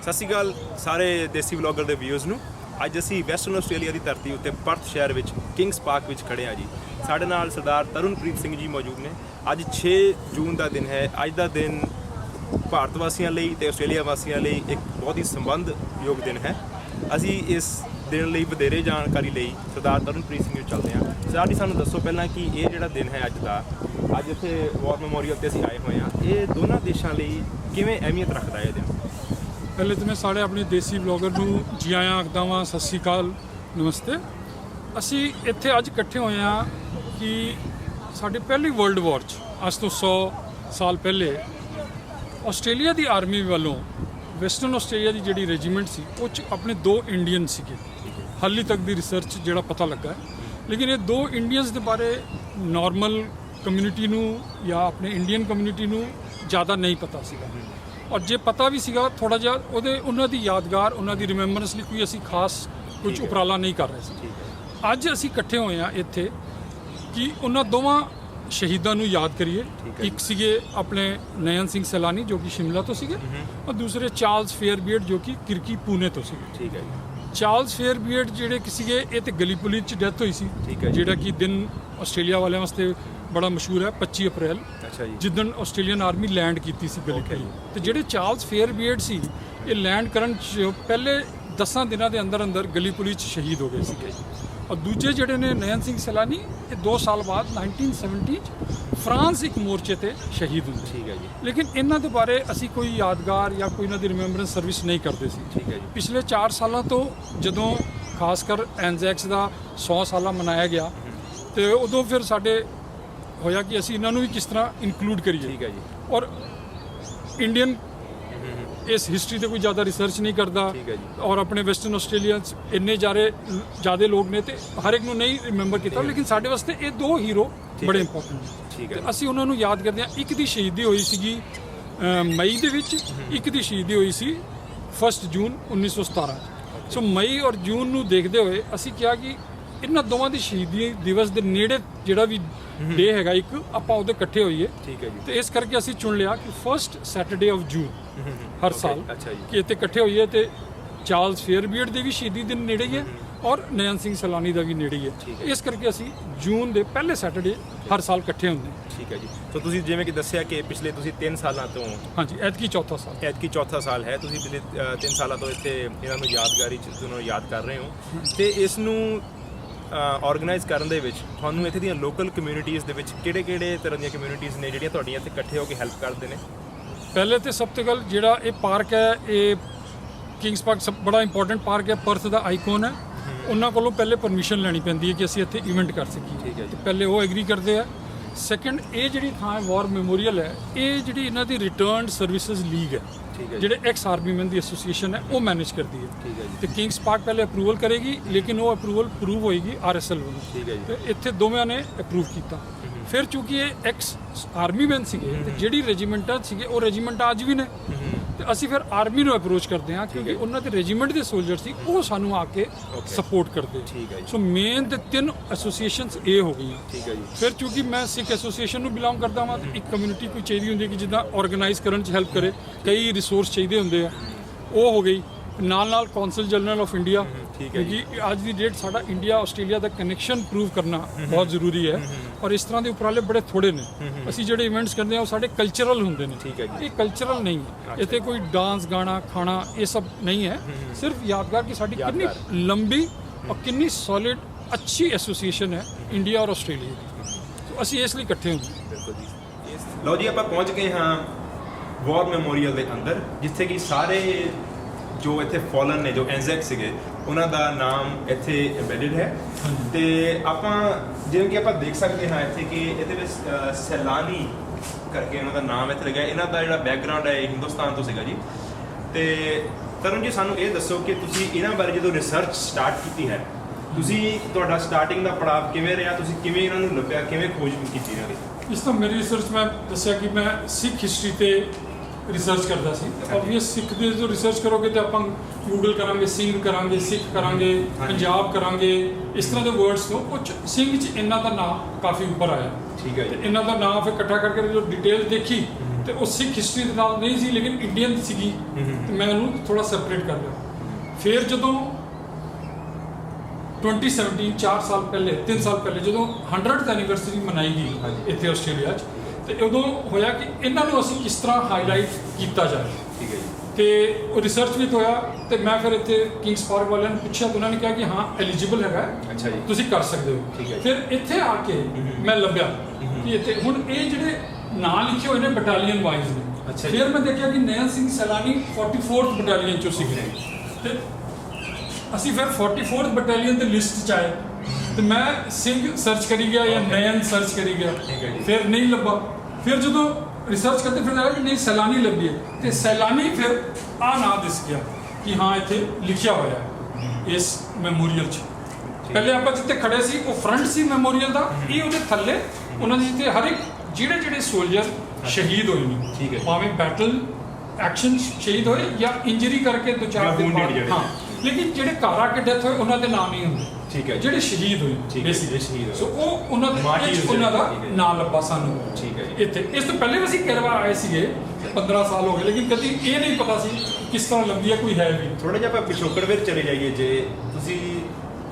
ਸਤਿ ਸ਼੍ਰੀ ਅਕਾਲ ਸਾਰੇ ਦੇਸੀ ਵਲੌਗਰ ਦੇ ਵਿਊਜ਼ ਨੂੰ। ਅੱਜ ਅਸੀਂ ਵੈਸਟਰਨ ਆਸਟ੍ਰੇਲੀਆ ਦੀ ਧਰਤੀ ਉੱਤੇ ਪਰਥ ਸ਼ਹਿਰ ਵਿੱਚ ਕਿੰਗਸ ਪਾਰਕ ਵਿੱਚ ਖੜੇ ਹਾਂ ਜੀ। ਸਾਡੇ ਨਾਲ ਸਰਦਾਰ ਤਰੁਣਪ੍ਰੀਤ ਸਿੰਘ ਜੀ ਮੌਜੂਦ ਨੇ। ਅੱਜ 6 ਜੂਨ ਦਾ ਦਿਨ ਹੈ। ਅੱਜ ਦਾ ਦਿਨ ਭਾਰਤ ਵਾਸੀਆਂ ਲਈ ਤੇ ਆਸਟ੍ਰੇਲੀਆ ਵਾਸੀਆਂ ਲਈ ਇੱਕ ਬਹੁਤ ਹੀ ਸੰਬੰਧਯੋਗ ਦਿਨ ਹੈ। ਅਸੀਂ ਇਸ ਦਿਨ ਲਈ ਵਧੇਰੇ ਜਾਣਕਾਰੀ ਲਈ ਸਰਦਾਰ ਤਰੁਣਪ੍ਰੀਤ ਸਿੰਘ ਨੂੰ ਚੱਲਦੇ ਹਾਂ। ਸਰਦਾਰ ਜੀ ਸਾਨੂੰ ਦੱਸੋ ਪਹਿਲਾਂ ਕਿ ਇਹ ਜਿਹੜਾ ਦਿਨ ਹੈ ਅੱਜ ਇੱਥੇ ਵਾਰ ਮੈਮੋਰੀਅਲ ਤੇ ਅਸੀਂ ਆਏ ਹੋਏ ਹਾਂ, ਇਹ ਦੋਨਾਂ ਦੇਸ਼ਾਂ ਲਈ ਕਿਵੇਂ ਅਹਿਮੀਅਤ ਰੱਖਦਾ ਹੈ ਇਹ ਦਿਨ? ਪਹਿਲੇ ਤਾਂ ਮੈਂ ਸਾਰੇ ਆਪਣੇ ਦੇਸੀ ਬਲੌਗਰ ਨੂੰ ਜੀ ਆਇਆਂ ਆਖਦਾ ਵਾਂ। ਸਤਿ ਸ਼੍ਰੀ ਅਕਾਲ, ਨਮਸਤੇ। ਅਸੀਂ ਇੱਥੇ ਅੱਜ ਇਕੱਠੇ ਹੋਏ ਹਾਂ ਕਿ ਸਾਡੀ ਪਹਿਲੀ ਵਰਲਡ ਵਾਰ 'ਚ ਅੱਜ ਤੋਂ 100 ਸਾਲ ਪਹਿਲੇ ਆਸਟ੍ਰੇਲੀਆ ਦੀ ਆਰਮੀ ਵੱਲੋਂ ਵੈਸਟਰਨ ਆਸਟ੍ਰੇਲੀਆ ਦੀ ਜਿਹੜੀ ਰੈਜੀਮੈਂਟ ਸੀ ਉਹ 'ਚ ਆਪਣੇ 2 ਇੰਡੀਅਨ ਸੀਗੇ। ਹਾਲੇ ਤੱਕ ਦੀ ਰਿਸਰਚ ਜਿਹੜਾ ਪਤਾ ਲੱਗਾ ਹੈ, ਲੇਕਿਨ ਇਹ 2 ਇੰਡੀਅਨਸ ਦੇ ਬਾਰੇ ਨਾਰਮਲ ਕਮਿਊਨਿਟੀ ਨੂੰ ਜਾਂ ਆਪਣੇ ਇੰਡੀਅਨ ਕਮਿਊਨਿਟੀ ਨੂੰ ਜ਼ਿਆਦਾ ਨਹੀਂ ਪਤਾ ਸੀਗਾ। ਔਰ ਜੇ ਪਤਾ ਵੀ ਸੀਗਾ ਥੋੜਾ ਜਿਹਾ ਉਹਨਾਂ ਦੀ ਯਾਦਗਾਰ, ਉਹਨਾਂ ਦੀ ਰਿਮੈਂਬਰੈਂਸ ਲਈ ਕੋਈ ਅਸੀਂ ਖਾਸ ਕੁਝ ਉਪਰਾਲਾ ਨਹੀਂ ਕਰ ਰਹੇ ਸੀ। ਅੱਜ ਅਸੀਂ ਇਕੱਠੇ ਹੋਏ ਹਾਂ ਇੱਥੇ ਕਿ ਉਹਨਾਂ ਦੋਵਾਂ ਸ਼ਹੀਦਾਂ ਨੂੰ ਯਾਦ ਕਰੀਏ। ਇੱਕ ਸੀਗੇ ਆਪਣੇ ਨਯਨ ਸਿੰਘ ਸੈਲਾਨੀ ਜੋ ਕਿ ਸ਼ਿਮਲਾ ਤੋਂ ਸੀਗੇ, ਔਰ ਦੂਸਰੇ ਚਾਰਲਸ ਫੇਅਰਬੀਅਰਡ ਜੋ ਕਿ ਕਿਰਕੀ ਪੂਨੇ ਤੋਂ ਸੀਗੇ। ਠੀਕ ਹੈ ਜੀ। ਚਾਰਲਸ ਫੇਅਰਬੀਅਰਡ ਜਿਹੜੇ ਕਿ ਸੀਗੇ ਇਹ ਤੇ ਗਲੀਪੋਲੀ 'ਚ ਡੈਥ ਹੋਈ ਸੀ, ਜਿਹੜਾ ਕਿ ਦਿਨ ਆਸਟ੍ਰੇਲੀਆ ਵਾਲਿਆਂ ਵਾਸਤੇ ਬੜਾ ਮਸ਼ਹੂਰ ਹੈ, 25 ਅਪ੍ਰੈਲ, ਜਿੱਦਣ ਆਸਟ੍ਰੇਲੀਅਨ ਆਰਮੀ ਲੈਂਡ ਕੀਤੀ ਸੀ ਗਲੀਪੋਲੀ। ਤੇ ਜਿਹੜੇ ਚਾਰਲਸ ਫੇਅਰਬੀਅਰਡ ਸੀ ਇਹ ਲੈਂਡ ਕਰਨ 'ਚ ਪਹਿਲੇ 10 ਦਿਨਾਂ ਦੇ ਅੰਦਰ ਅੰਦਰ ਗਲੀਪੋਲੀ 'ਚ ਸ਼ਹੀਦ ਹੋ ਗਏ ਸੀਗੇ। ਔਰ ਦੂਜੇ ਜਿਹੜੇ ਨੇ ਨਯਨ ਸਿੰਘ ਸੈਲਾਨੀ, ਇਹ 2 ਸਾਲ ਬਾਅਦ 1970 'ਚ ਫਰਾਂਸ ਇੱਕ ਮੋਰਚੇ ਤੇ ਸ਼ਹੀਦ ਹੁੰਦੇ। ਠੀਕ ਹੈ ਜੀ। ਲੇਕਿਨ ਇਹਨਾਂ ਦੇ ਬਾਰੇ ਅਸੀਂ ਕੋਈ ਯਾਦਗਾਰ ਜਾਂ ਕੋਈ ਇਹਨਾਂ ਦੀ ਰਿਮੈਂਬਰੈਂਸ ਸਰਵਿਸ ਨਹੀਂ ਕਰਦੇ ਸੀ। ਠੀਕ ਹੈ ਜੀ। ਪਿਛਲੇ 4 ਸਾਲਾਂ ਤੋਂ ਜਦੋਂ ਖਾਸ ਕਰ ਐਨਜ਼ੈਕਸ ਦਾ 100 ਸਾਲਾ ਮਨਾਇਆ ਗਿਆ ਤੇ ਉਦੋਂ ਫਿਰ ਸਾਡੇ ਹੋਇਆ ਕਿ ਅਸੀਂ ਇਹਨਾਂ ਨੂੰ ਵੀ ਕਿਸ ਤਰ੍ਹਾਂ ਇਨਕਲੂਡ ਕਰੀਏ। ਠੀਕ ਹੈ ਜੀ। ਔਰ ਇੰਡੀਅਨ ਇਸ ਹਿਸਟਰੀ ਤੇ ਕੋਈ ਜ਼ਿਆਦਾ ਰਿਸਰਚ ਨਹੀਂ ਕਰਦਾ। ਠੀਕ ਹੈ ਜੀ। ਔਰ ਆਪਣੇ ਵੈਸਟਰਨ ਆਸਟ੍ਰੇਲੀਆ 'ਚ ਇੰਨੇ ਜ਼ਿਆਦਾ ਲੋਕ ਨੇ ਤੇ ਹਰ ਇੱਕ ਨੂੰ ਨਹੀਂ ਰਿਮੈਂਬਰ ਕੀਤਾ, ਲੇਕਿਨ ਸਾਡੇ ਵਾਸਤੇ ਇਹ 2 ਹੀਰੋ ਬੜੇ ਇੰਪੋਰਟੈਂਟ ਨੇ। ਠੀਕ ਹੈ। ਅਸੀਂ ਉਹਨਾਂ ਨੂੰ ਯਾਦ ਕਰਦੇ ਹਾਂ। ਇੱਕ ਦੀ ਸ਼ਹੀਦੀ ਹੋਈ ਸੀਗੀ ਮਈ ਦੇ ਵਿੱਚ, ਇੱਕ ਦੀ ਸ਼ਹੀਦੀ ਹੋਈ ਸੀ 1 ਜੂਨ 1917। ਸੋ ਮਈ ਔਰ ਜੂਨ ਨੂੰ ਦੇਖਦੇ ਹੋਏ ਅਸੀਂ ਕਿਹਾ ਕਿ ਇਹਨਾਂ ਦੋਵਾਂ ਦੀ ਸ਼ਹੀਦੀ ਦਿਵਸ ਦੇ ਨੇੜੇ ਜਿਹੜਾ ਵੀ ਡੇ ਹੈਗਾ ਇੱਕ, ਆਪਾਂ ਉਹਦੇ ਇਕੱਠੇ ਹੋਈਏ। ਠੀਕ ਹੈ ਜੀ। ਤੇ ਇਸ ਕਰਕੇ ਅਸੀਂ ਚੁਣ ਲਿਆ ਕਿ ਫਸਟ ਸੈਟਰਡੇ ਆਫ ਜੂਨ ਹਰ ਸਾਲ ਕਿ ਇੱਥੇ ਇਕੱਠੇ ਹੋਈਏ। ਤੇ ਚਾਰਲਸ ਫੇਅਰਬੀਅਰਡ ਦੇ ਵੀ ਸ਼ਹੀਦੀ ਦਿਨ ਨੇੜੇ ਹੀ ਹੈ ਔਰ ਨਯਨ ਸਿੰਘ ਸੈਲਾਨੀ ਦਾ ਵੀ ਨੇੜੇ ਹੀ ਹੈ। ਇਸ ਕਰਕੇ ਅਸੀਂ ਜੂਨ ਦੇ ਪਹਿਲੇ ਸੈਟਰਡੇ ਹਰ ਸਾਲ ਇਕੱਠੇ ਹੁੰਦੇ ਹਾਂ। ਠੀਕ ਹੈ ਜੀ। ਸੋ ਤੁਸੀਂ ਜਿਵੇਂ ਕਿ ਦੱਸਿਆ ਕਿ ਪਿਛਲੇ ਤੁਸੀਂ 3 ਸਾਲਾਂ ਤੋਂ, ਹਾਂਜੀ, ਐਤਕੀ ਚੌਥਾ ਸਾਲ ਹੈ, ਤੁਸੀਂ ਪਿਛਲੇ 3 ਸਾਲਾਂ ਤੋਂ ਇੱਥੇ ਇਹਨਾਂ ਨੂੰ ਯਾਦਗਾਰੀ ਚੀਜ਼ਾਂ ਨੂੰ ਯਾਦ ਕਰ ਰਹੇ ਹੋ। ਤੇ ਇਸ ਨੂੰ ਆਰਗੇਨਾਈਜ਼ ਕਰਨ ਦੇ ਵਿੱਚ ਤੁਹਾਨੂੰ ਇੱਥੇ ਦੀਆਂ ਲੋਕਲ ਕਮਿਊਨਿਟੀਜ਼ ਦੇ ਵਿੱਚ ਕਿਹੜੇ ਤਰ੍ਹਾਂ ਦੀਆਂ ਕਮਿਊਨਿਟੀਜ਼ ਨੇ ਜਿਹੜੀਆਂ ਤੁਹਾਡੀਆਂ ਇੱਥੇ ਇਕੱਠੇ ਹੋ ਕੇ ਹੈਲਪ ਕਰਦੇ ਨੇ? ਪਹਿਲੇ ਤੇ ਸਭ ਤੋਂ ਗੱਲ ਜਿਹੜਾ ਇਹ ਪਾਰਕ ਹੈ, ਇਹ ਕਿੰਗਸ ਪਾਰਕ ਸਭ ਬੜਾ ਇੰਪੋਰਟੈਂਟ ਪਾਰਕ ਹੈ, ਪਰਥ ਦਾ ਆਈਕਨ ਹੈ। ਉਹਨਾਂ ਕੋਲੋਂ ਪਹਿਲੇ ਪਰਮਿਸ਼ਨ ਲੈਣੀ ਪੈਂਦੀ ਹੈ ਕਿ ਅਸੀਂ ਇੱਥੇ ਇਵੈਂਟ ਕਰ ਸਕੀਏ। ਠੀਕ ਹੈ ਜੀ। ਪਹਿਲੇ ਉਹ ਐਗਰੀ ਕਰਦੇ ਆ। ਸੈਕੰਡ, ਇਹ ਜਿਹੜੀ ਥਾਂ ਵਾਰ ਮੈਮੋਰੀਅਲ ਹੈ, ਇਹ ਜਿਹੜੀ ਇਹਨਾਂ ਦੀ ਰਿਟਰਨਡ ਸਰਵਿਸਿਜ਼ ਲੀਗ ਹੈ, ਜਿਹੜੇ ਐਕਸ ਆਰਮੀਮੈਨ ਦੀ ਐਸੋਸੀਏਸ਼ਨ ਹੈ, ਉਹ ਮੈਨੇਜ ਕਰਦੀ ਹੈ। ਠੀਕ ਹੈ ਜੀ। ਤੇ ਕਿੰਗਸ ਪਾਰਕ ਪਹਿਲੇ ਅਪਰੂਵਲ ਕਰੇਗੀ, ਲੇਕਿਨ ਉਹ ਅਪਰੂਵਲ ਪ੍ਰੂਵ ਹੋਏਗੀ RSL ਵੱਲੋਂ। ਠੀਕ ਹੈ ਜੀ। ਤੇ ਇੱਥੇ ਦੋਵਾਂ ਨੇ ਅਪਰੂਵ ਕੀਤਾ। ਫਿਰ ਚੂੰਕਿ ਇਹ ਐਕਸ ਆਰਮੀਮੈਨ ਸੀਗੇ ਤੇ ਜਿਹੜੀ ਰੈਜੀਮੈਂਟਾਂ ਸੀਗੇ ਉਹ ਰੈਜੀਮੈਂਟ ਅੱਜ ਵੀ ਨੇ, ਤੇ ਅਸੀਂ ਫਿਰ ਆਰਮੀ ਨੂੰ ਅਪਰੋਚ ਕਰਦੇ ਹਾਂ ਕਿਉਂਕਿ ਉਹਨਾਂ ਦੇ ਰੈਜੀਮੈਂਟ ਦੇ ਸੋਲਜਰ ਸੀ, ਉਹ ਸਾਨੂੰ ਆ ਕੇ ਸਪੋਰਟ ਕਰਦੇ। ਠੀਕ ਹੈ ਜੀ। ਸੋ ਮੇਨ ਤੇ 3 ਐਸੋਸੀਏਸ਼ਨਸ ਇਹ ਹੋ ਗਈਆਂ। ਠੀਕ ਹੈ ਜੀ। ਫਿਰ ਚੂੰਕਿ ਮੈਂ ਸਿੱਖ ਐਸੋਸੀਏਸ਼ਨ ਨੂੰ ਬਿਲੋਂਗ ਕਰਦਾ ਹਾਂ ਤੇ ਇੱਕ ਕਮਿਊਨਿਟੀ ਕੋਈ ਚਾਹੀਦੀ ਹੁੰਦੀ ਹੈ ਕਿ ਜਿੱਦਾਂ ਆਰਗੇਨਾਈਜ਼ ਕਰਨ 'ਚ ਹੈਲਪ ਕਰੇ, ਕਈ ਰਿਸੋਰਸ ਚਾਹੀਦੇ ਹੁੰਦੇ ਆ, ਉਹ ਹੋ ਗਈ। ਨਾਲ ਕੌਂਸਲ ਜਨਰਲ ਆਫ ਇੰਡੀਆ, ਕਿਉਂਕਿ ਅੱਜ ਦੀ ਡੇਟ ਸਾਡਾ ਇੰਡੀਆ ਆਸਟ੍ਰੇਲੀਆ ਦਾ ਕਨੈਕਸ਼ਨ ਪ੍ਰੂਵ ਕਰਨਾ ਬਹੁਤ ਜ਼ਰੂਰੀ ਹੈ। ਔਰ ਇਸ ਤਰ੍ਹਾਂ ਦੇ ਉਪਰਾਲੇ ਬੜੇ ਥੋੜੇ ਨੇ। ਅਸੀਂ ਜਿਹੜੇ ਇਵੈਂਟਸ ਕਰਦੇ ਹਾਂ ਉਹ ਸਾਡੇ ਕਲਚਰਲ ਹੁੰਦੇ ਨੇ। ਇਹ ਕਲਚਰਲ ਨਹੀਂ ਹੈ, ਇੱਥੇ ਕੋਈ ਡਾਂਸ, ਗਾਣਾ, ਖਾਣਾ ਇਹ ਸਭ ਨਹੀਂ ਹੈ। ਸਿਰਫ ਯਾਦਗਾਰ ਕਿ ਸਾਡੀ ਕਿੰਨੀ ਲੰਬੀ ਔਰ ਕਿੰਨੀ ਸੋਲਿਡ ਅੱਛੀ ਐਸੋਸੀਏਸ਼ਨ ਹੈ ਇੰਡੀਆ ਔਰ ਆਸਟ੍ਰੇਲੀਆ ਦੀ। ਸੋ ਅਸੀਂ ਇਸ ਲਈ ਇਕੱਠੇ ਹੁੰਦੇ। ਬਿਲਕੁਲ ਜੀ। ਲਓ ਜੀ, ਆਪਾਂ ਪਹੁੰਚ ਗਏ ਹਾਂ ਵਾਰ ਮੈਮੋਰੀਅਲ ਦੇ ਅੰਦਰ, ਜਿੱਥੇ ਕਿ ਸਾਰੇ ਜੋ ਇੱਥੇ ਫਾਲਨ ਨੇ, ਜੋ ਐਨਜ਼ੈਕ ਸੀਗੇ, ਉਹਨਾਂ ਦਾ ਨਾਮ ਇੱਥੇ ਐਮਬੈਡਡ ਹੈ। ਤੇ ਆਪਾਂ ਜਿਵੇਂ ਕਿ ਆਪਾਂ ਦੇਖ ਸਕਦੇ ਹਾਂ ਇੱਥੇ ਕਿ ਇਹਦੇ ਵਿੱਚ ਸੈਲਾਨੀ ਕਰਕੇ ਉਹਨਾਂ ਦਾ ਨਾਮ ਇੱਥੇ ਲੱਗਿਆ। ਇਹਨਾਂ ਦਾ ਜਿਹੜਾ ਬੈਕਗ੍ਰਾਉਂਡ ਹੈ ਇਹ ਹਿੰਦੁਸਤਾਨ ਤੋਂ ਸੀਗਾ ਜੀ। ਤੇ ਤਰੁਣ ਜੀ, ਸਾਨੂੰ ਇਹ ਦੱਸੋ ਕਿ ਤੁਸੀਂ ਇਹਨਾਂ ਬਾਰੇ ਜਦੋਂ ਰਿਸਰਚ ਸਟਾਰਟ ਕੀਤੀ ਹੈ, ਤੁਹਾਡਾ ਸਟਾਰਟਿੰਗ ਦਾ ਪੜਾਅ ਕਿਵੇਂ ਰਿਹਾ? ਤੁਸੀਂ ਕਿਵੇਂ ਇਹਨਾਂ ਨੂੰ ਲੱਭਿਆ, ਕਿਵੇਂ ਖੋਜ ਕੀਤੀ ਇਹਨਾਂ ਦੀ? ਇਸ ਤੋਂ ਮੇਰੀ ਰਿਸਰਚ, ਮੈਂ ਦੱਸਿਆ ਕਿ ਮੈਂ ਸਿੱਖ ਹਿਸਟਰੀ ਤੇ ਰਿਸਰਚ ਕਰਦਾ ਸੀ। ਆਬਵੀਅਸ ਸਿੱਖ ਦੇ ਜੋ ਰਿਸਰਚ ਕਰੋਗੇ ਤੇ ਆਪਾਂ ਗੂਗਲ ਕਰਾਂਗੇ, ਸਿੰਘ ਕਰਾਂਗੇ, ਸਿੱਖ ਕਰਾਂਗੇ, ਪੰਜਾਬ ਕਰਾਂਗੇ, ਇਸ ਤਰ੍ਹਾਂ ਦੇ ਵਰਡਸ ਤੋਂ ਉਹ ਸਿੰਘ 'ਚ ਇਹਨਾਂ ਦਾ ਨਾਮ ਕਾਫੀ ਉੱਪਰ ਆਇਆ। ਠੀਕ ਹੈ ਜੀ। ਇਹਨਾਂ ਦਾ ਨਾਮ ਫਿਰ ਇਕੱਠਾ ਕਰਕੇ ਜੋ ਡਿਟੇਲ ਦੇਖੀ ਤੇ ਉਹ ਸਿੱਖ ਹਿਸਟਰੀ ਦੇ ਨਾਲ ਨਹੀਂ ਸੀ ਲੇਕਿਨ ਇੰਡੀਅਨ ਸੀਗੀ ਤੇ ਮੈਂ ਉਹਨੂੰ ਥੋੜਾ ਸੈਪਰੇਟ ਕਰ ਲਿਆ। ਫਿਰ ਜਦੋਂ 2017 4 ਸਾਲ ਪਹਿਲੇ 3 ਸਾਲ ਪਹਿਲੇ ਜਦੋਂ 100th ਐਨੀਵਰਸਰੀ ਮਨਾਈ ਗਈ ਇੱਥੇ ਆਸਟ੍ਰੇਲੀਆ 'ਚ, ਤੇ ਉਦੋਂ ਹੋਇਆ ਕਿ ਇਹਨਾਂ ਨੂੰ ਅਸੀਂ ਕਿਸ ਤਰ੍ਹਾਂ ਹਾਈਲਾਈਟ ਕੀਤਾ ਜਾਏ। ਠੀਕ ਹੈ ਜੀ। ਤੇ ਉਹ ਰਿਸਰਚ ਵੀ ਹੋਇਆ ਤੇ ਮੈਂ ਫਿਰ ਇੱਥੇ ਕਿੰਗਸ ਪਾਰਕ ਵਾਲਿਆਂ ਨੂੰ ਪੁੱਛਿਆ ਤਾਂ ਉਹਨਾਂ ਨੇ ਕਿਹਾ ਕਿ ਹਾਂ ਐਲੀਜੀਬਲ ਹੈਗਾ, ਅੱਛਾ ਜੀ, ਤੁਸੀਂ ਕਰ ਸਕਦੇ ਹੋ। ਠੀਕ ਹੈ। ਫਿਰ ਇੱਥੇ ਆ ਕੇ ਮੈਂ ਲੱਭਿਆ ਕਿ ਇੱਥੇ ਹੁਣ ਇਹ ਜਿਹੜੇ ਨਾਂ ਲਿਖੇ ਹੋਏ ਨੇ ਬਟਾਲੀਅਨ ਵਾਈਜ਼ ਨੇ। ਅੱਛਾ। ਫਿਰ ਮੈਂ ਦੇਖਿਆ ਕਿ ਨੈਣ ਸਿੰਘ ਸੈਲਾਨੀ 44th ਬਟਾਲੀਅਨ ਚੋਂ ਸੀਗੇ ਤੇ ਅਸੀਂ ਫਿਰ 44th ਬਟਾਲੀਅਨ ਦੀ ਲਿਸਟ 'ਚ ਆਏ ਤੇ ਮੈਂ ਸਿੰਘ ਸਰਚ ਕਰੀ ਗਿਆ ਜਾਂ ਨੈਣ ਸਰਚ ਕਰੀ ਗਿਆ, ਫਿਰ ਨਹੀਂ ਲੱਭਾ। ਫਿਰ ਜਦੋਂ ਰਿਸਰਚ ਕਰਦੇ ਫਿਰ ਆਇਆ ਕਿ ਨਹੀਂ ਸੈਲਾਨੀ ਲੱਭੀ ਹੈ ਤੇ ਸੈਲਾਨੀ ਫਿਰ ਆ ਨਾਂ ਦਿਸ ਗਿਆ ਕਿ ਹਾਂ ਇੱਥੇ ਲਿਖਿਆ ਹੋਇਆ ਹੈ ਇਸ ਮੈਮੋਰੀਅਲ 'ਚ। ਪਹਿਲੇ ਆਪਾਂ ਜਿੱਥੇ ਖੜੇ ਸੀ ਉਹ ਫਰੰਟ ਸੀ ਮੈਮੋਰੀਅਲ ਦਾ, ਇਹ ਉਹਦੇ ਥੱਲੇ ਉਹਨਾਂ ਦੇ ਜਿੱਥੇ ਹਰ ਇੱਕ ਜਿਹੜੇ ਸੋਲਜਰ ਸ਼ਹੀਦ ਹੋਏ ਨੇ, ਠੀਕ ਹੈ, ਭਾਵੇਂ ਬੈਟਲ ਐਕਸ਼ਨ ਸ਼ਹੀਦ ਹੋਏ ਜਾਂ ਇੰਜਰੀ ਕਰਕੇ ਦੋ ਚਾਰ ਦਿਨ ਬਾਅਦ, ਹਾਂ, ਲੇਕਿਨ ਜਿਹੜੇ ਘਰ ਆ ਕੇ ਡੈਥ ਹੋਏ ਉਹਨਾਂ ਦੇ ਨਾਮ ਨਹੀਂ ਹੁੰਦੇ। ਠੀਕ ਹੈ। ਜਿਹੜੇ ਸ਼ਹੀਦ ਹੋਏ ਬੇਸਿਕਲੀ ਸ਼ਹੀਦ ਹੋਏ, ਸੋ ਉਹ ਉਹਨਾਂ ਦੇ ਉਹਨਾਂ ਦਾ ਨਾਮ ਲੱਭਾ ਸਾਨੂੰ। ਠੀਕ ਹੈ ਜੀ। ਇੱਥੇ ਇਸ ਤੋਂ ਪਹਿਲੇ ਵੀ ਅਸੀਂ ਕਈ ਵਾਰ ਆਏ ਸੀਗੇ, 15 ਸਾਲ ਹੋ ਗਏ, ਲੇਕਿਨ ਕਦੀ ਇਹ ਨਹੀਂ ਪਤਾ ਸੀ ਕਿਸ ਤਰ੍ਹਾਂ ਲੱਭੀ ਹੈ ਕੋਈ ਹੈ ਵੀ। ਥੋੜਾ ਜਿਹਾ ਆਪਾਂ ਪਿਛੋਕੜ ਵਿੱਚ ਚਲੇ ਜਾਈਏ, ਜੇ ਤੁਸੀਂ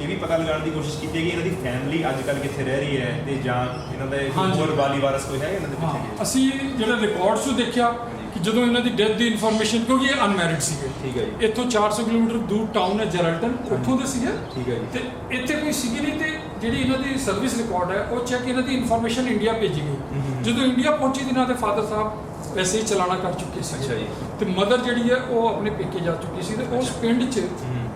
ਇਹ ਵੀ ਪਤਾ ਲਗਾਉਣ ਦੀ ਕੋਸ਼ਿਸ਼ ਕੀਤੀ ਹੈ ਕਿ ਇਹਨਾਂ ਦੀ ਫੈਮਿਲੀ ਅੱਜ ਕੱਲ੍ਹ ਕਿੱਥੇ ਰਹਿ ਰਹੀ ਹੈ ਤੇ ਜਾਂ ਇਹਨਾਂ ਦਾ ਹੋਰ ਵਾਲੀ ਵਾਰਸ ਕੋਈ ਹੈ ਇਹਨਾਂ ਦੇ ਪਿੱਛੇ? ਅਸੀਂ ਜਿਹੜਾ ਰਿਕਾਰਡਸ ਨੂੰ ਦੇਖਿਆ ਕਿ ਜਦੋਂ ਇਹਨਾਂ ਦੀ ਡੈਥ ਦੀ ਇਨਫੋਰਮੇਸ਼ਨ, ਕਿਉਂਕਿ ਇਹ ਅਨਮੈਰਿਡ ਸੀਗੇ, ਠੀਕ ਹੈ ਜੀ, ਇੱਥੋਂ 400 ਕਿਲੋਮੀਟਰ ਦੂਰ ਟਾਊਨ ਹੈ ਜੈਰਲਟਨ, ਉੱਥੋਂ ਦੇ ਸੀਗੇ, ਠੀਕ ਹੈ ਜੀ, ਤੇ ਇੱਥੇ ਕੋਈ ਸੀਗੀ ਨਹੀਂ। ਤੇ ਜਿਹੜੀ ਇਹਨਾਂ ਦੀ ਸਰਵਿਸ ਰਿਕਾਰਡ ਹੈ ਉਹ ਚੈੱਕ ਇਹਨਾਂ ਦੀ ਇਨਫੋਰਮੇਸ਼ਨ ਇੰਡੀਆ ਭੇਜੀ ਗਈ। ਜਦੋਂ ਇੰਡੀਆ ਪਹੁੰਚੀ ਤਾਂ ਇਹਨਾਂ ਦੇ ਫਾਦਰ ਸਾਹਿਬ ਵੈਸੇ ਹੀ ਚਲਾਣਾ ਕਰ ਚੁੱਕੇ ਸੀ। ਅੱਛਾ ਜੀ। ਤੇ ਮਦਰ ਜਿਹੜੀ ਹੈ ਉਹ ਆਪਣੇ ਪੇਕੇ ਜਾ ਚੁੱਕੀ ਸੀ ਤੇ ਉਸ ਪਿੰਡ 'ਚ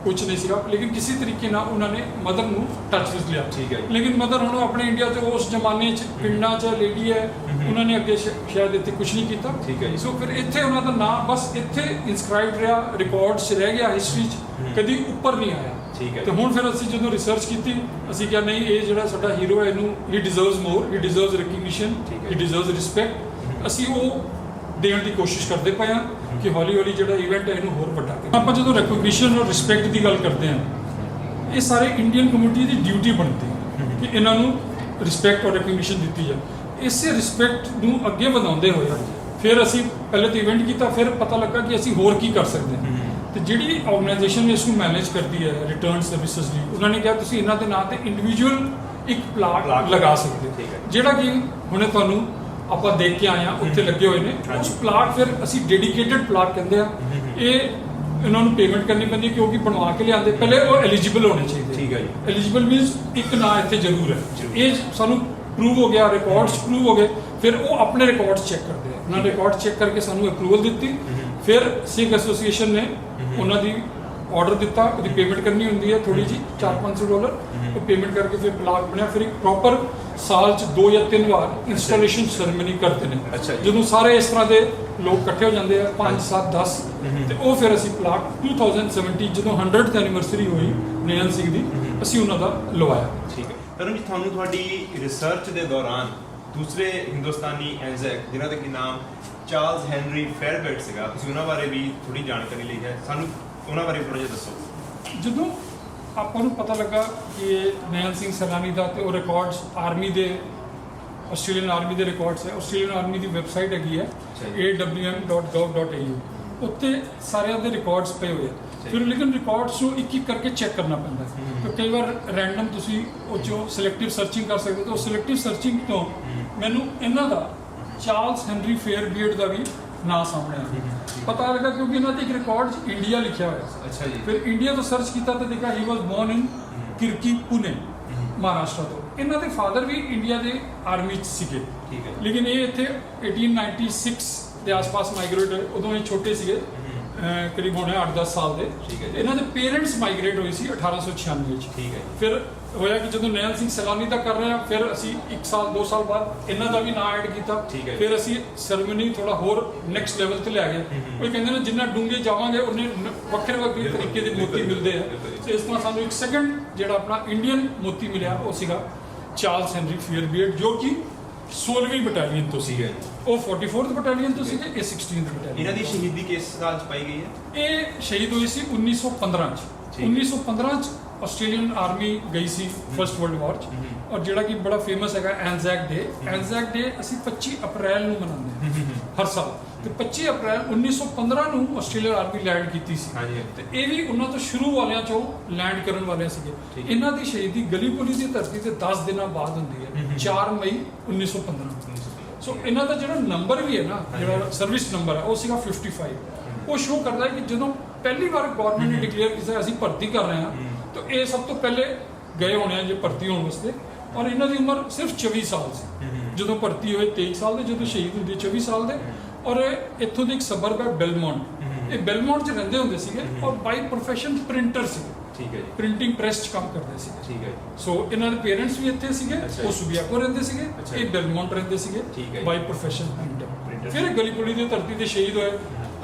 ਕੁਝ ਨਹੀਂ ਸੀਗਾ, ਲੇਕਿਨ ਕਿਸੇ ਤਰੀਕੇ ਨਾਲ ਉਹਨਾਂ ਨੇ ਮਦਰ ਨੂੰ ਟੱਚ ਵਿੱਚ ਲਿਆ। ਠੀਕ ਹੈ। ਲੇਕਿਨ ਮਦਰ ਹੁਣ ਆਪਣੇ ਇੰਡੀਆ 'ਚ ਉਸ ਜ਼ਮਾਨੇ 'ਚ ਪਿੰਡਾਂ 'ਚ ਲੇਡੀ ਹੈ, ਉਹਨਾਂ ਨੇ ਅੱਗੇ ਸ਼ਾਇਦ ਇੱਥੇ ਕੁਝ ਨਹੀਂ ਕੀਤਾ। ਠੀਕ ਹੈ ਜੀ। ਸੋ ਫਿਰ ਇੱਥੇ ਉਹਨਾਂ ਦਾ ਨਾਮ ਬਸ ਇੱਥੇ ਇਨਸਕ੍ਰਾਈਬਡ ਰਿਹਾ, ਰਿਕਾਰਡਸ 'ਚ ਰਹਿ ਗਿਆ, ਹਿਸਟਰੀ 'ਚ ਕਦੀ ਉੱਪਰ ਨਹੀਂ ਆਇਆ। ਠੀਕ ਹੈ। ਤੇ ਹੁਣ ਫਿਰ ਅਸੀਂ ਜਦੋਂ ਰਿਸਰਚ ਕੀਤੀ, ਅਸੀਂ ਕਿਹਾ ਨਹੀਂ, ਇਹ ਜਿਹੜਾ ਸਾਡਾ ਹੀਰੋ ਹੈ ਇਹਨੂੰ ਹੀ ਡਿਜ਼ਰਵਸ ਮੋਰ, ਹੀ ਡਿਜ਼ਰਵਸ ਰਿਕਗਨੀਸ਼ਨ, ਹੀ ਡਿਜ਼ਰਵਸ ਰਿਸਪੈਕਟ। ਅਸੀਂ ਉਹ ਦੇਣ ਦੀ ਕੋਸ਼ਿਸ਼ ਕਰਦੇ ਪਏ ਹਾਂ ਕਿ ਹੌਲੀ ਹੌਲੀ ਜਿਹੜਾ ਇਵੈਂਟ ਹੈ ਇਹਨੂੰ ਹੋਰ ਵੱਡਾ ਕਰੀਏ। ਆਪਾਂ ਜਦੋਂ ਰਿਕਗਨੀਸ਼ਨ ਔਰ ਰਿਸਪੈਕਟ ਦੀ ਗੱਲ ਕਰਦੇ ਹਾਂ, ਇਹ ਸਾਰੇ ਇੰਡੀਅਨ ਕਮਿਊਨਿਟੀ ਦੀ ਡਿਊਟੀ ਬਣਦੀ ਹੈ ਕਿ ਇਹਨਾਂ ਨੂੰ ਰਿਸਪੈਕਟ ਔਰ ਰਿਕਗਨੀਸ਼ਨ ਦਿੱਤੀ ਜਾਏ। ਇਸੇ ਰਿਸਪੈਕਟ ਨੂੰ ਅੱਗੇ ਵਧਾਉਂਦੇ ਹੋਏ ਫਿਰ ਅਸੀਂ ਪਹਿਲੇ ਤਾਂ ਇਵੈਂਟ ਕੀਤਾ, ਫਿਰ ਪਤਾ ਲੱਗਾ ਕਿ ਅਸੀਂ ਹੋਰ ਕੀ ਕਰ ਸਕਦੇ ਹਾਂ। ਤੇ ਜਿਹੜੀ ਆਰਗੇਨਾਈਜੇਸ਼ਨ ਇਸ ਨੂੰ ਮੈਨੇਜ ਕਰਦੀ ਹੈ ਰਿਟਰਨ ਸਰਵਿਸਿਜ਼ ਲਈ, ਉਹਨਾਂ ਨੇ ਕਿਹਾ ਤੁਸੀਂ ਇਹਨਾਂ ਦੇ ਨਾਂ ਤੇ ਇੰਡੀਵਿਜੂਅਲ ਇੱਕ ਪਲਾਟ ਲਗਾ ਸਕਦੇ ਹੋ, ਜਿਹੜਾ ਕਿ ਹੁਣੇ ਤੁਹਾਨੂੰ ਆਪਾਂ ਦੇਖ ਕੇ ਆਏ ਹਾਂ ਉੱਥੇ ਲੱਗੇ ਹੋਏ ਨੇ। ਉਸ ਪਲਾਟ ਫਿਰ ਅਸੀਂ ਡੈਡੀਕੇਟਡ ਪਲਾਟ ਕਹਿੰਦੇ ਆ। ਇਹ ਇਹਨਾਂ ਨੂੰ ਪੇਮੈਂਟ ਕਰਨੀ ਪੈਂਦੀ ਕਿਉਂਕਿ ਬਣਵਾ ਕੇ ਲਿਆਉਂਦੇ, ਪਹਿਲੇ ਉਹ ਐਲੀਜੀਬਲ ਹੋਣੇ ਚਾਹੀਦੇ। ਠੀਕ ਹੈ ਜੀ। ਐਲੀਜੀਬਲ ਮੀਨਸ ਇੱਕ ਨਾਂ ਇੱਥੇ ਜ਼ਰੂਰ ਹੈ, ਇਹ ਸਾਨੂੰ ਪ੍ਰੂਵ ਹੋ ਗਿਆ, ਰਿਕਾਰਡਸ ਪ੍ਰੂਵ ਹੋ ਗਏ। ਫਿਰ ਉਹ ਆਪਣੇ ਰਿਕਾਰਡਸ ਚੈੱਕ ਕਰਦੇ ਆ, ਉਹਨਾਂ ਰਿਕਾਰਡ ਚੈੱਕ ਕਰਕੇ ਸਾਨੂੰ ਅਪਰੂਵਲ ਦਿੱਤੀ। ਫਿਰ ਸਿੱਖ ਐਸੋਸੀਏਸ਼ਨ ਨੇ ਉਹਨਾਂ ਦੀ ਆਰਡਰ ਦਿੱਤਾ, ਉਹਦੀ ਪੇਮੈਂਟ ਕਰਨੀ ਹੁੰਦੀ ਹੈ ਥੋੜੀ ਜੀ, $400-500, ਉਹ ਪੇਮੈਂਟ ਕਰਕੇ ਫਿਰ ਪਲਾਟ ਬਣਿਆ। ਫਿਰ ਇੱਕ ਪ੍ਰੋਪਰ ਸਾਲ 'ਚ 2 ਜਾਂ 3 ਵਾਰ ਇੰਸਟਾਲੇਸ਼ਨ ਸੈਰੇਮਨੀ ਕਰਦੇ ਨੇ। ਜਦੋਂ ਸਾਰੇ ਇਸ ਤਰ੍ਹਾਂ ਦੇ ਲੋਕ ਇਕੱਠੇ ਹੋ ਜਾਂਦੇ ਆ 5 7 10, ਤੇ ਉਹ ਫਿਰ ਅਸੀਂ ਪਲਾਟ 2017 ਜਦੋਂ 100th ਐਨੀਵਰਸਰੀ ਹੋਈ ਨੈਣ ਸਿੰਘ ਦੀ, ਅਸੀਂ ਉਹਨਾਂ ਦਾ ਲਵਾਇਆ। ਠੀਕ ਹੈ। ਤਰੁਣ ਜੀ, ਤੁਹਾਨੂੰ ਤੁਹਾਡੀ ਰਿਸਰਚ ਦੇ ਦੌਰਾਨ ਦੂਸਰੇ ਹਿੰਦੁਸਤਾਨੀ ਐਂਜ਼ੈਕ ਜਿਨ੍ਹਾਂ ਦਾ ਕਿ ਨਾਮ ਚਾਰਲਸ ਹੈਨਰੀ ਫੇਅਰਬੇਟ ਸੀਗਾ, ਤੁਸੀਂ ਉਹਨਾਂ ਬਾਰੇ ਵੀ ਥੋੜੀ ਜਾਣਕਾਰੀ ਲਈ ਹੈ, ਸਾਨੂੰ ਉਹਨਾਂ ਬਾਰੇ ਥੋੜਾ ਜਿਹਾ ਦੱਸੋ। ਜਦੋਂ ਆਪਾਂ ਨੂੰ ਪਤਾ ਲੱਗਾ ਕਿ ਨੈਣ ਸਿੰਘ ਸੈਲਾਨੀ ਦਾ ਤੇ ਉਹ ਰਿਕਾਰਡਸ ਆਰਮੀ ਦੇ, ਆਸਟ੍ਰੇਲੀਅਨ ਆਰਮੀ ਦੇ ਰਿਕਾਰਡਸ ਹੈ, ਆਸਟ੍ਰੇਲੀਅਨ ਆਰਮੀ ਦੀ ਵੈਬਸਾਈਟ ਹੈਗੀ ਹੈ awm.gov.au, ਉੱਤੇ ਸਾਰਿਆਂ ਦੇ ਰਿਕਾਰਡਸ ਪਏ ਹੋਏ ਆ। ਫਿਰ ਲੇਕਿਨ ਰਿਕਾਰਡਸ ਨੂੰ ਇੱਕ ਇੱਕ ਕਰਕੇ ਚੈੱਕ ਕਰਨਾ ਪੈਂਦਾ ਹੈ। ਕਈ ਵਾਰ ਰੈਂਡਮ ਤੁਸੀਂ ਉਹ 'ਚੋਂ ਸਿਲੈਕਟਿਵ ਸਰਚਿੰਗ ਕਰ ਸਕਦੇ ਹੋ। ਤਾਂ ਉਹ ਸਿਲੈਕਟਿਵ ਸਰਚਿੰਗ ਤੋਂ ਮੈਨੂੰ ਇਹਨਾਂ ਦਾ ਚਾਰਲਸ ਹੈਨਰੀ ਫੇਅਰਬੀਅਰਡ ਦਾ ਵੀ ਨਾਂ ਸਾਹਮਣੇ ਆਇਆ, ਪਤਾ ਲੱਗਾ ਕਿਉਂਕਿ ਇਹਨਾਂ ਦੇ ਇੱਕ ਰਿਕਾਰਡ 'ਚ ਇੰਡੀਆ ਲਿਖਿਆ ਹੋਇਆ ਸੀ। ਅੱਛਾ ਜੀ। ਫਿਰ ਇੰਡੀਆ ਤੋਂ ਸਰਚ ਕੀਤਾ ਤਾਂ ਦੇਖਿਆ ਹੀ ਵਾਸ ਬੋਰਨ ਇਨ ਕਿਰਕੀ, ਪੁਣੇ, ਮਹਾਰਾਸ਼ਟਰ ਤੋਂ। ਇਹਨਾਂ ਦੇ ਫਾਦਰ ਵੀ ਇੰਡੀਆ ਦੇ ਆਰਮੀ 'ਚ ਸੀਗੇ। ਠੀਕ ਹੈ। ਲੇਕਿਨ ਇਹ ਇੱਥੇ 1896 ਦੇ ਆਸ-ਪਾਸ ਮਾਈਗ੍ਰੇਟ, ਉਦੋਂ ਇਹ ਛੋਟੇ ਸੀਗੇ, ਕਰੀਬ ਹੋਣੇ 8-10 ਸਾਲ ਦੇ। ਠੀਕ ਹੈ। ਇਹਨਾਂ ਦੇ ਪੇਰੈਂਟਸ ਮਾਈਗ੍ਰੇਟ ਹੋਏ ਸੀ 1896 'ਚ। ਠੀਕ ਹੈ। ਫਿਰ ਹੋਇਆ ਕਿ ਜਦੋਂ ਨੈਣ ਸਿੰਘ ਸੈਲਾਨੀ ਦਾ ਕਰ ਰਹੇ ਹਾਂ, ਫਿਰ ਅਸੀਂ 1 ਸਾਲ 2 ਸਾਲ ਬਾਅਦ ਇਹਨਾਂ ਦਾ ਵੀ ਨਾਂ ਐਡ ਕੀਤਾ। ਫਿਰ ਅਸੀਂ ਸੈਰੇਮਨੀ ਥੋੜਾ ਹੋਰ ਨੈਕਸਟ ਲੈਵਲ ਤੇ ਲੈ ਗਏ। ਉਹ ਕਹਿੰਦੇ ਨੇ ਜਿੰਨਾ ਡੂੰਘੇ ਜਾਵਾਂਗੇ ਉਹਨੇ ਵੱਖਰੇ ਵੱਖਰੇ ਤਰੀਕੇ ਦੇ ਮੋਤੀ ਮਿਲਦੇ ਆ। ਤੇ ਇਸ ਤਰ੍ਹਾਂ ਸਾਨੂੰ ਇੱਕ ਸੈਕੰਡ ਜਿਹੜਾ ਆਪਣਾ ਇੰਡੀਅਨ ਮੋਤੀ ਮਿਲਿਆ, ਉਹ ਸੀਗਾ ਚਾਰਲਸ ਹੈਨਰੀ ਫੇਅਰਬੀਅਰਡ, ਜੋ ਕਿ 16ਵੀਂ ਬਟਾਲੀਅਨ ਤੋਂ ਸੀਗੇ। ਉਹ 44th ਬਟਾਲੀਅਨ ਤੋਂ ਸੀਗੇ, ਇਹ 16th ਬਟਾਲੀਅਨ। ਇਹਨਾਂ ਦੀ ਸ਼ਹੀਦੀ ਕਿਸ ਸਾਲ 'ਚ ਪਾਈ ਗਈ ਹੈ? ਇਹ ਸ਼ਹੀਦ ਹੋਈ ਸੀ 1915 'ਚ। 1915 'ਚ ਆਸਟ੍ਰੇਲੀਅਨ ਆਰਮੀ ਗਈ ਸੀ ਫਸਟ ਵਰਲਡ ਵਾਰ 'ਚ, ਔਰ ਜਿਹੜਾ ਕਿ ਬੜਾ ਫੇਮਸ ਹੈਗਾ ਐਨਜ਼ੈਕ ਡੇ। ਐਨਜ਼ੈਕ ਡੇ ਅਸੀਂ 25 ਅਪ੍ਰੈਲ ਨੂੰ ਮਨਾਉਂਦੇ ਹਾਂ ਹਰ ਸਾਲ, ਤੇ 25 ਅਪ੍ਰੈਲ 1915 ਨੂੰ ਆਸਟ੍ਰੇਲੀਅਨ ਆਰਮੀ ਲੈਂਡ ਕੀਤੀ ਸੀ। ਤੇ ਇਹ ਵੀ ਉਹਨਾਂ ਤੋਂ ਸ਼ੁਰੂ ਵਾਲਿਆਂ ਚੋਂ ਲੈਂਡ ਕਰਨ ਵਾਲੇ ਸੀਗੇ। ਇਹਨਾਂ ਦੀ ਸ਼ਹੀਦੀ ਗਲੀਪੋਲੀ ਦੀ ਧਰਤੀ ਤੇ 10 ਦਿਨਾਂ ਬਾਅਦ ਹੁੰਦੀ ਹੈ, 4 ਮਈ 1915। ਸੋ ਇਹਨਾਂ ਦਾ ਜਿਹੜਾ ਨੰਬਰ ਵੀ ਹੈ ਨਾ, ਜਿਹੜਾ ਸਰਵਿਸ ਨੰਬਰ ਹੈ, ਉਹ ਸੀਗਾ 55। ਉਹ ਸ਼ੋਅ ਕਰਦਾ ਹੈ ਕਿ ਜਦੋਂ ਪਹਿਲੀ ਵਾਰ ਗਵਰਨਮੈਂਟ ਨੇ ਡਿਕਲੇਅਰ ਕੀਤਾ ਅਸੀਂ ਭਰਤੀ ਕਰ ਰਹੇ ਹਾਂ, ਤਾਂ ਇਹ ਸਭ ਤੋਂ ਪਹਿਲੇ ਗਏ ਹੋਣੇ ਆ ਜੇ ਭਰਤੀ ਹੋਣ ਵਾਸਤੇ। ਔਰ ਇਹਨਾਂ ਦੀ ਉਮਰ ਸਿਰਫ 24 ਸਾਲ ਸੀ ਜਦੋਂ ਭਰਤੀ ਹੋਏ, 23 ਸਾਲ ਦੇ ਜਦੋਂ ਸ਼ਹੀਦ ਹੁੰਦੇ 24 ਸਾਲ ਦੇ। ਔਰ ਇੱਥੋਂ ਦੀ ਇੱਕ ਸਬਰਬ ਹੈ ਬੈਲਮੌਂਟ। ਇਹ ਬੈਲਮੌਂਟ 'ਚ ਰਹਿੰਦੇ ਹੁੰਦੇ ਸੀਗੇ ਔਰ ਬਾਈ ਪ੍ਰੋਫੈਸ਼ਨ ਪ੍ਰਿੰਟਰ ਸੀਗੇ। ਠੀਕ ਹੈ ਜੀ। ਪ੍ਰਿੰਟਿੰਗ ਪ੍ਰੈਸ 'ਚ ਕੰਮ ਕਰਦੇ ਸੀਗੇ। ਠੀਕ ਹੈ। ਸੋ ਇਹਨਾਂ ਦੇ ਪੇਰੈਂਟਸ ਵੀ ਇੱਥੇ ਸੀਗੇ, ਉਹ ਸੁਬਿਆਕੋ ਰਹਿੰਦੇ ਸੀਗੇ, ਇਹ ਬੈਲਮੌਂਟ ਰਹਿੰਦੇ ਸੀਗੇ ਬਾਈ ਪ੍ਰੋਫੈਸ਼ਨ ਪ੍ਰਿੰਟਰ। ਫਿਰ ਗਲੀਪੋਲੀ ਦੀ ਧਰਤੀ ਤੇ ਸ਼ਹੀਦ ਹੋਏ।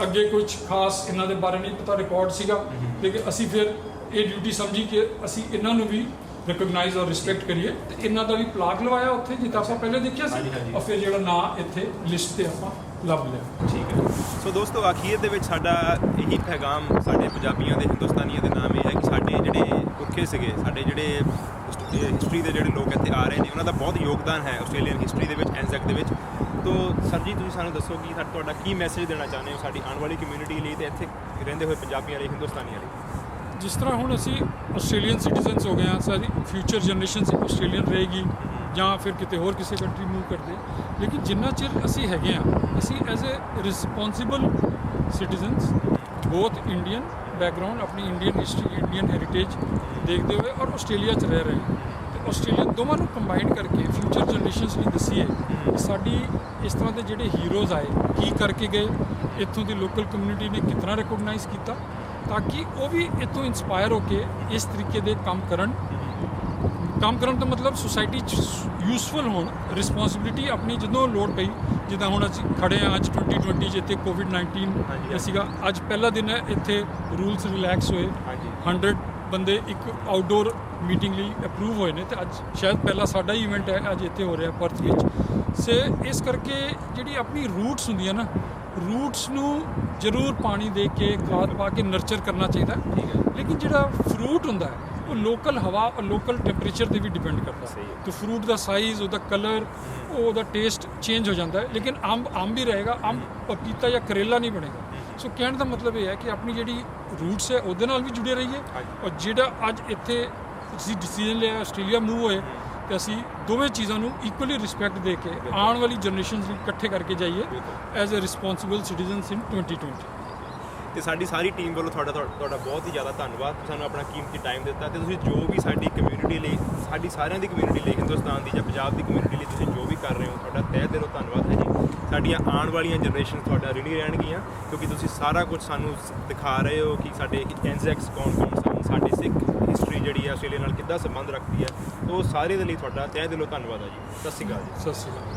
ਅੱਗੇ ਕੁਝ ਖਾਸ ਇਹਨਾਂ ਦੇ ਬਾਰੇ ਨਹੀਂ ਪਤਾ, ਰਿਕਾਰਡ ਸੀਗਾ, ਲੇਕਿਨ ਅਸੀਂ ਫਿਰ ਇਹ ਡਿਊਟੀ ਸਮਝੀ ਕਿ ਅਸੀਂ ਇਹਨਾਂ ਨੂੰ ਵੀ ਰਿਕਗਨਾਈਜ਼ ਔਰ ਰਿਸਪੈਕਟ ਕਰੀਏ, ਤੇ ਇਹਨਾਂ ਦਾ ਵੀ ਪਲਾਕ ਲਵਾਇਆ ਉੱਥੇ ਜਿੱਦਾਂ ਆਪਾਂ ਪਹਿਲੇ ਦੇਖਿਆ ਸੀ, ਔਰ ਫਿਰ ਜਿਹੜਾ ਨਾਂ ਇੱਥੇ ਲਿਸਟ ਤੇ ਆਪਾਂ ਲੱਭ ਲਿਆ। ਠੀਕ ਹੈ। ਸੋ ਦੋਸਤੋ, ਅਖੀਰ ਦੇ ਵਿੱਚ ਸਾਡਾ ਇਹੀ ਪੈਗਾਮ ਸਾਡੇ ਪੰਜਾਬੀਆਂ ਦੇ, ਹਿੰਦੁਸਤਾਨੀਆਂ ਦੇ ਨਾਮ ਇਹ ਹੈ ਕਿ ਸਾਡੇ ਜਿਹੜੇ ਪੁਰਖੇ ਸੀਗੇ, ਸਾਡੇ ਜਿਹੜੇ ਹਿਸਟਰੀ ਦੇ ਜਿਹੜੇ ਲੋਕ ਇੱਥੇ ਆ ਰਹੇ ਨੇ, ਉਹਨਾਂ ਦਾ ਬਹੁਤ ਯੋਗਦਾਨ ਹੈ ਆਸਟ੍ਰੇਲੀਅਨ ਹਿਸਟਰੀ ਦੇ ਵਿੱਚ, ਐਨਜ਼ੈਕ ਦੇ ਵਿੱਚ। ਤੋ ਸਰ ਜੀ, ਤੁਸੀਂ ਸਾਨੂੰ ਦੱਸੋ ਕਿ ਤੁਹਾਡਾ ਕੀ ਮੈਸੇਜ ਦੇਣਾ ਚਾਹੁੰਦੇ ਹੋ ਸਾਡੀ ਆਉਣ ਵਾਲੀ ਕਮਿਊਨਿਟੀ ਲਈ ਤੇ ਇੱਥੇ ਰਹਿੰਦੇ ਹੋਏ ਪੰਜਾਬੀਆਂ ਲਈ, ਹਿੰਦੁਸਤਾਨੀਆਂ ਲਈ? ਜਿਸ ਤਰ੍ਹਾਂ ਹੁਣ ਅਸੀਂ ਆਸਟ੍ਰੇਲੀਅਨ ਸਿਟੀਜ਼ਨਸ ਹੋ ਗਏ ਹਾਂ, ਸਾਡੀ ਫਿਊਚਰ ਜਨਰੇਸ਼ਨ ਆਸਟ੍ਰੇਲੀਅਨ ਰਹੇਗੀ ਜਾਂ ਫਿਰ ਕਿਤੇ ਹੋਰ ਕਿਸੇ ਕੰਟਰੀ ਮੂਵ ਕਰਦੇ, ਲੇਕਿਨ ਜਿੰਨਾ ਚਿਰ ਅਸੀਂ ਹੈਗੇ ਹਾਂ, ਅਸੀਂ as a responsible citizens both Indian background, ਆਪਣੀ ਇੰਡੀਅਨ ਹਿਸਟਰੀ, ਇੰਡੀਅਨ ਹੈਰੀਟੇਜ ਦੇਖਦੇ ਹੋਏ ਔਰ ਆਸਟ੍ਰੇਲੀਆ 'ਚ ਰਹਿ ਰਹੇ ਹਾਂ, ਤੇ ਆਸਟ੍ਰੇਲੀਅਨ ਦੋਵਾਂ ਨੂੰ ਕੰਬਾਈਨ ਕਰਕੇ ਫਿਊਚਰ ਜਨਰੇਸ਼ਨਸ ਲਈ ਦੱਸੀਏ ਕਿ ਸਾਡੀ ਇਸ ਤਰ੍ਹਾਂ ਦੇ ਜਿਹੜੇ ਹੀਰੋਜ਼ ਆਏ ਕੀ ਕਰਕੇ ਗਏ, ਇੱਥੋਂ ਦੀ ਲੋਕਲ ਕਮਿਊਨਿਟੀ ਨੇ ਕਿਸ ਤਰ੍ਹਾਂ ਰਿਕੋਗਨਾਈਜ਼ ਕੀਤਾ, ਤਾਂ ਕਿ ਉਹ ਵੀ ਇੱਥੋਂ ਇੰਸਪਾਇਰ ਹੋ ਕੇ ਇਸ ਤਰੀਕੇ ਦੇ ਕੰਮ ਕਰਨ ਦਾ ਮਤਲਬ ਸੁਸਾਇਟੀ 'ਚ ਯੂਸਫੁਲ ਹੋਣ। ਰਿਸਪੌਂਸਿਬਿਲਿਟੀ ਆਪਣੀ ਜਦੋਂ ਲੋੜ ਪਈ, ਜਿੱਦਾਂ ਹੁਣ ਅਸੀਂ ਖੜੇ ਹਾਂ ਅੱਜ 2020 'ਚ, ਇੱਥੇ ਕੋਵਿਡ-19 ਸੀਗਾ, ਅੱਜ ਪਹਿਲਾ ਦਿਨ ਹੈ, ਇੱਥੇ ਰੂਲਸ ਰਿਲੈਕਸ ਹੋਏ, 100 ਬੰਦੇ ਇੱਕ ਆਊਟਡੋਰ ਮੀਟਿੰਗ ਲਈ ਅਪਰੂਵ ਹੋਏ ਨੇ, ਤੇ ਅੱਜ ਸ਼ਾਇਦ ਪਹਿਲਾ ਸਾਡਾ ਹੀ ਇਵੈਂਟ ਹੈ ਅੱਜ ਇੱਥੇ ਹੋ ਰਿਹਾ ਪਰਥ ਵਿੱਚ। ਇਸ ਕਰਕੇ ਜਿਹੜੀ ਆਪਣੀ ਰੂਟਸ ਹੁੰਦੀਆਂ ਨਾ, ਰੂਟਸ ਨੂੰ ਜ਼ਰੂਰ ਪਾਣੀ ਦੇ ਕੇ, ਖਾਦ ਪਾ ਕੇ ਨਰਚਰ ਕਰਨਾ ਚਾਹੀਦਾ, ਲੇਕਿਨ ਜਿਹੜਾ ਫਰੂਟ ਹੁੰਦਾ ਹੈ ਉਹ ਲੋਕਲ ਹਵਾ ਔਰ ਲੋਕਲ ਟੈਂਪਰੇਚਰ 'ਤੇ ਵੀ ਡਿਪੈਂਡ ਕਰਦਾ ਹੈ। ਤੇ ਫਰੂਟ ਦਾ ਸਾਈਜ਼, ਉਹਦਾ ਕਲਰ, ਉਹਦਾ ਟੇਸਟ ਚੇਂਜ ਹੋ ਜਾਂਦਾ ਹੈ, ਲੇਕਿਨ ਅੰਬ ਹੀ ਰਹੇਗਾ, ਅੰਬ ਪਪੀਤਾ ਜਾਂ ਕਰੇਲਾ ਨਹੀਂ ਬਣੇਗਾ। ਸੋ ਕਹਿਣ ਦਾ ਮਤਲਬ ਇਹ ਹੈ ਕਿ ਆਪਣੀ ਜਿਹੜੀ ਰੂਟਸ ਹੈ ਉਹਦੇ ਨਾਲ ਵੀ ਜੁੜੇ ਰਹੀਏ, ਔਰ ਜਿਹੜਾ ਅੱਜ ਇੱਥੇ ਅਸੀਂ ਡਿਸੀਜਨ ਲਿਆ ਆਸਟ੍ਰੇਲੀਆ ਮੂਵ ਹੋਏ, ਤੇ ਅਸੀਂ ਦੋਵੇਂ ਚੀਜ਼ਾਂ ਨੂੰ ਇਕੁਅਲੀ ਰਿਸਪੈਕਟ ਦੇ ਕੇ ਆਉਣ ਵਾਲੀ ਜਨਰੇਸ਼ਨਸ ਨੂੰ ਇਕੱਠੇ ਕਰਕੇ ਜਾਈਏ ਐਜ਼ ਅ ਰਿਸਪੌਂਸਿਬਲ ਸਿਟੀਜ਼ਨਸ ਇਨ 2020। ਤੇ ਸਾਡੀ ਸਾਰੀ ਟੀਮ ਵੱਲੋਂ ਤੁਹਾਡਾ ਬਹੁਤ ਹੀ ਜ਼ਿਆਦਾ ਧੰਨਵਾਦ। ਤੁਸੀਂ ਸਾਨੂੰ ਆਪਣਾ ਕੀਮਤੀ ਟਾਈਮ ਦਿੱਤਾ, ਤੇ ਤੁਸੀਂ ਜੋ ਵੀ ਸਾਡੀ ਕਮਿਊਨਿਟੀ ਲਈ, ਸਾਡੀ ਸਾਰਿਆਂ ਦੀ ਕਮਿਊਨਿਟੀ ਲਈ, ਹਿੰਦੁਸਤਾਨ ਦੀ ਜਾਂ ਪੰਜਾਬ ਦੀ ਕਮਿਊਨਿਟੀ ਲਈ ਤੁਸੀਂ ਜੋ ਵੀ ਕਰ ਰਹੇ ਹੋ, ਤੁਹਾਡਾ ਤਹਿ ਦਿਲੋਂ ਧੰਨਵਾਦ ਹੈ ਜੀ। ਸਾਡੀਆਂ ਆਉਣ ਵਾਲੀਆਂ ਜਨਰੇਸ਼ਨ ਤੁਹਾਡਾ ਰਿਣੀ ਰਹਿਣਗੀਆਂ, ਕਿਉਂਕਿ ਤੁਸੀਂ ਸਾਰਾ ਕੁਝ ਸਾਨੂੰ ਦਿਖਾ ਰਹੇ ਹੋ ਕਿ ਸਾਡੇ ਐਨਜ਼ੈਕਸ ਕੌਣ ਸਨ, ਸਾਡੀ ਸਿੱਖ ਹਿਸਟਰੀ ਜਿਹੜੀ ਹੈ ਆਸਟ੍ਰੇਲੀਆ ਨਾਲ ਕਿੱਦਾਂ ਸੰਬੰਧ ਰੱਖਦੀ ਹੈ। ਤਾਂ ਉਹ ਸਾਰੇ ਦੇ ਲਈ ਤੁਹਾਡਾ ਤਹਿ ਦਿਲੋਂ ਧੰਨਵਾਦ ਹੈ ਜੀ। ਸਤਿ ਸ਼੍ਰੀ ਅਕਾਲ ਜੀ। ਸਤਿ ਸ਼੍ਰੀ ਅਕਾਲ।